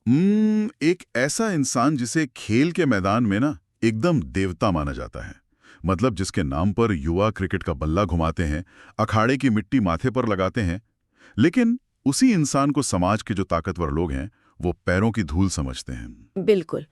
एक ऐसा इंसान जिसे खेल के मैदान में ना एकदम देवता माना जाता है। मतलब जिसके नाम पर युवा क्रिकेट का बल्ला घुमाते हैं, अखाड़े की मिट्टी माथे पर लगाते हैं, लेकिन उसी इंसान को समाज के जो ताकतवर लोग हैं वो पैरों की धूल समझते हैं। बिल्कुल।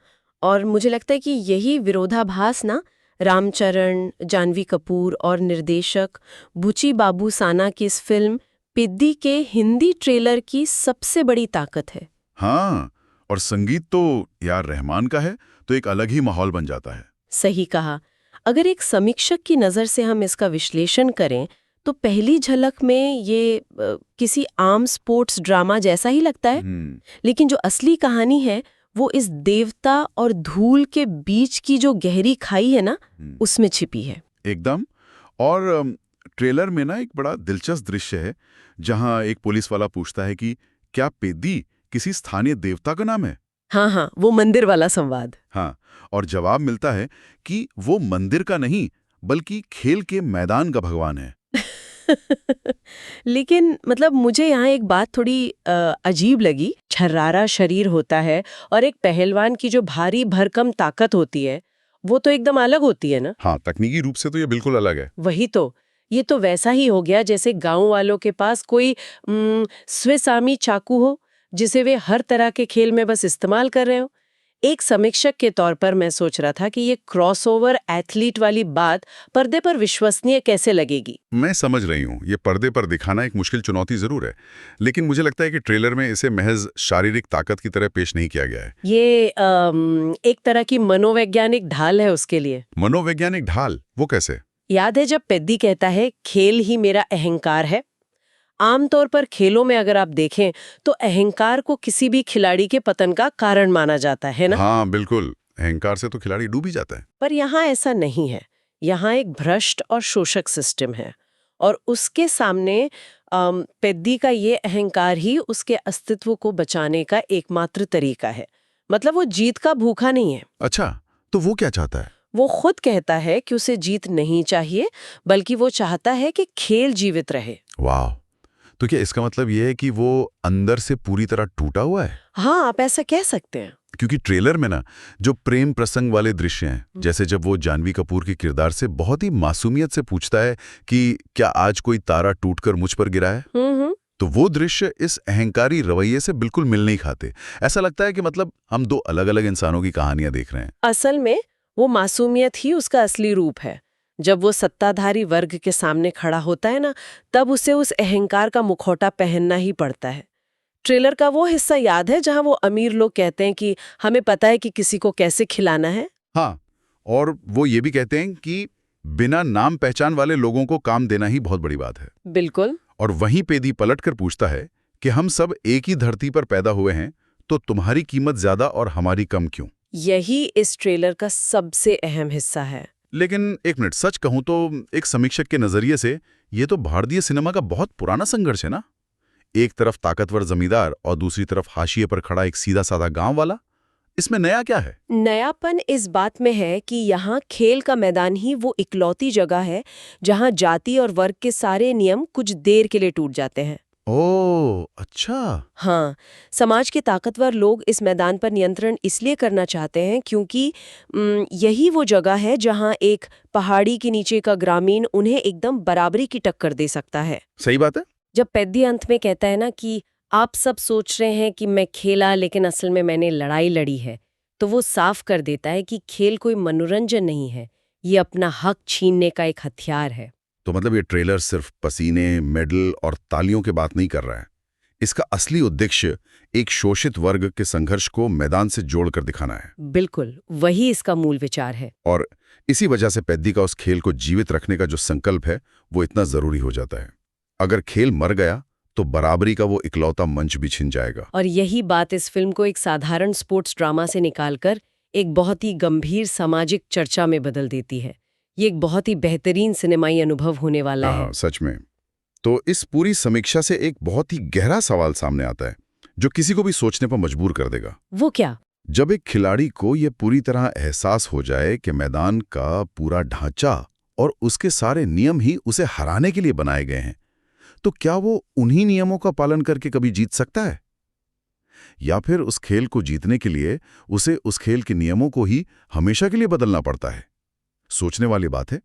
और मुझे लगता है कि यही विरोधाभास ना रामचरण, जानवी कपूर और निर्देशक बुची बाबू साना की इस फिल्म पिद्दी के हिंदी ट्रेलर की सबसे बड़ी ताकत है। हाँ, और संगीत तो यार रहमान का है, तो एक अलग ही माहौल बन जाता है। सही कहा। अगर एक समीक्षक की नज़र से हम इसका विश्लेषण करें तो पहली झलक में ये किसी आम स्पोर्ट्स ड्रामा जैसा ही लगता है, हम्म। लेकिन जो असली कहानी है वो इस देवता और धूल के बीच की जो गहरी खाई है ना, उसमें छिपी है। एकदम। और ट्रेलर में ना एक बड़ा दिलचस्प दृश्य है जहां एक पुलिस वाला पूछता है कि क्या पेद्दी किसी स्थानीय देवता का नाम है। हाँ हाँ, वो मंदिर वाला संवाद। हाँ, और जवाब मिलता है कि वो मंदिर का नहीं बल्कि खेल के मैदान का भगवान है। लेकिन मतलब मुझे यहाँ एक बात थोड़ी अजीब लगी। छर्रारा शरीर होता है और एक पहलवान की जो भारी भरकम ताकत होती है वो तो एकदम अलग होती है ना। हाँ, तकनीकी रूप से तो ये बिल्कुल अलग है। वही तो। ये तो वैसा ही हो गया जैसे गांव वालों के पास कोई स्विस आर्मी चाकू हो जिसे वे हर तरह के खेल में बस इस्तेमाल कर रहे हो। एक समीक्षक के तौर पर मैं सोच रहा था कि ये क्रॉसओवर एथलीट वाली बात पर्दे पर विश्वसनीय कैसे लगेगी। मैं समझ रही हूँ, ये पर्दे पर दिखाना एक मुश्किल चुनौती जरूर है, लेकिन मुझे लगता है कि ट्रेलर में इसे महज शारीरिक ताकत की तरह पेश नहीं किया गया है। ये एक तरह की मनोवैज्ञानिक ढाल है उसके लिए। मनोवैज्ञानिक ढाल? वो कैसे? याद है जब पेद्दी कहता है खेल ही मेरा अहंकार है। आमतौर पर खेलों में अगर आप देखें तो अहंकार को किसी भी खिलाड़ी के पतन का कारण माना जाता है ना। हाँ बिल्कुल, अहंकार से तो खिलाड़ी डूब ही जाता है। पर यहाँ ऐसा नहीं है। यहाँ एक भ्रष्ट और शोषक सिस्टम है और उसके सामने पेद्दी का ये अहंकार ही उसके अस्तित्व को बचाने का एकमात्र तरीका है। मतलब वो जीत का भूखा नहीं है। अच्छा, तो वो क्या चाहता है? वो खुद कहता है कि उसे जीत नहीं चाहिए, बल्कि वो चाहता है कि खेल जीवित रहे। वाह! तो क्या इसका मतलब ये है कि वो अंदर से पूरी तरह टूटा हुआ है? हाँ, आप ऐसा कह सकते हैं। क्योंकि ट्रेलर में ना जो प्रेम प्रसंग वाले दृश्य हैं, जैसे जब वो जानवी कपूर के किरदार से बहुत ही मासूमियत से पूछता है कि क्या आज कोई तारा टूटकर मुझ पर गिरा है, तो वो दृश्य इस अहंकारी रवैये से बिल्कुल मिल नहीं खाते। ऐसा लगता है कि मतलब हम दो अलग-अलग इंसानों की कहानियां देख रहे हैं। असल में वो मासूमियत ही उसका असली रूप है। जब वो सत्ताधारी वर्ग के सामने खड़ा होता है ना, तब उसे उस अहंकार का मुखौटा पहनना ही पड़ता है। ट्रेलर का वो हिस्सा याद है जहां वो अमीर लोग कहते हैं कि हमें पता है कि किसी को कैसे खिलाना है। हाँ, और वो ये भी कहते हैं कि बिना नाम पहचान वाले लोगों को काम देना ही बहुत बड़ी बात है। बिल्कुल। और वहीं पेदी पलटकर पूछता है कि हम सब एक ही धरती पर पैदा हुए हैं, तो तुम्हारी कीमत ज्यादा और हमारी कम क्यों? यही इस ट्रेलर का सबसे अहम हिस्सा है। लेकिन एक मिनट, सच कहूं तो एक समीक्षक के नजरिए से ये तो भारतीय सिनेमा का बहुत पुराना संघर्ष है ना। एक तरफ ताकतवर जमींदार और दूसरी तरफ हाशिए पर खड़ा एक सीधा साधा गांव वाला। इसमें नया क्या है? नयापन इस बात में है कि यहाँ खेल का मैदान ही वो इकलौती जगह है जहाँ जाति और वर्ग के सारे नियम कुछ देर के लिए टूट जाते हैं। ओह, अच्छा। हाँ, समाज के ताकतवर लोग इस मैदान पर नियंत्रण इसलिए करना चाहते हैं क्योंकि यही वो जगह है जहाँ एक पहाड़ी के नीचे का ग्रामीण उन्हें एकदम बराबरी की टक्कर दे सकता है। सही बात है। जब पेद्दी अंत में कहता है ना कि आप सब सोच रहे हैं कि मैं खेला लेकिन असल में मैंने लड़ाई लड़ी है, तो वो साफ कर देता है कि खेल कोई मनोरंजन नहीं है, ये अपना हक छीनने का एक हथियार है। तो मतलब ये ट्रेलर सिर्फ पसीने, मेडल और तालियों की बात नहीं कर रहा है। इसका असली उद्देश्य एक शोषित वर्ग के संघर्ष को मैदान से जोड़कर दिखाना है। बिल्कुल, वही इसका मूल विचार है। और इसी वजह से पेद्दी का उस खेल को जीवित रखने का जो संकल्प है वो इतना जरूरी हो जाता है। अगर खेल मर गया तो बराबरी का वो इकलौता मंच भी छिन जाएगा। और यही बात इस फिल्म को एक साधारण स्पोर्ट्स ड्रामा से निकालकर एक बहुत ही गंभीर सामाजिक चर्चा में बदल देती है। ये एक बहुत ही बेहतरीन सिनेमाई अनुभव होने वाला है। सच में। तो इस पूरी समीक्षा से एक बहुत ही गहरा सवाल सामने आता है जो किसी को भी सोचने पर मजबूर कर देगा। वो क्या? जब एक खिलाड़ी को यह पूरी तरह एहसास हो जाए कि मैदान का पूरा ढांचा और उसके सारे नियम ही उसे हराने के लिए बनाए गए हैं, तो क्या वो उन्हीं नियमों का पालन करके कभी जीत सकता है? या फिर उस खेल को जीतने के लिए उसे उस खेल के नियमों को ही हमेशा के लिए बदलना पड़ता है। सोचने वाली बात है।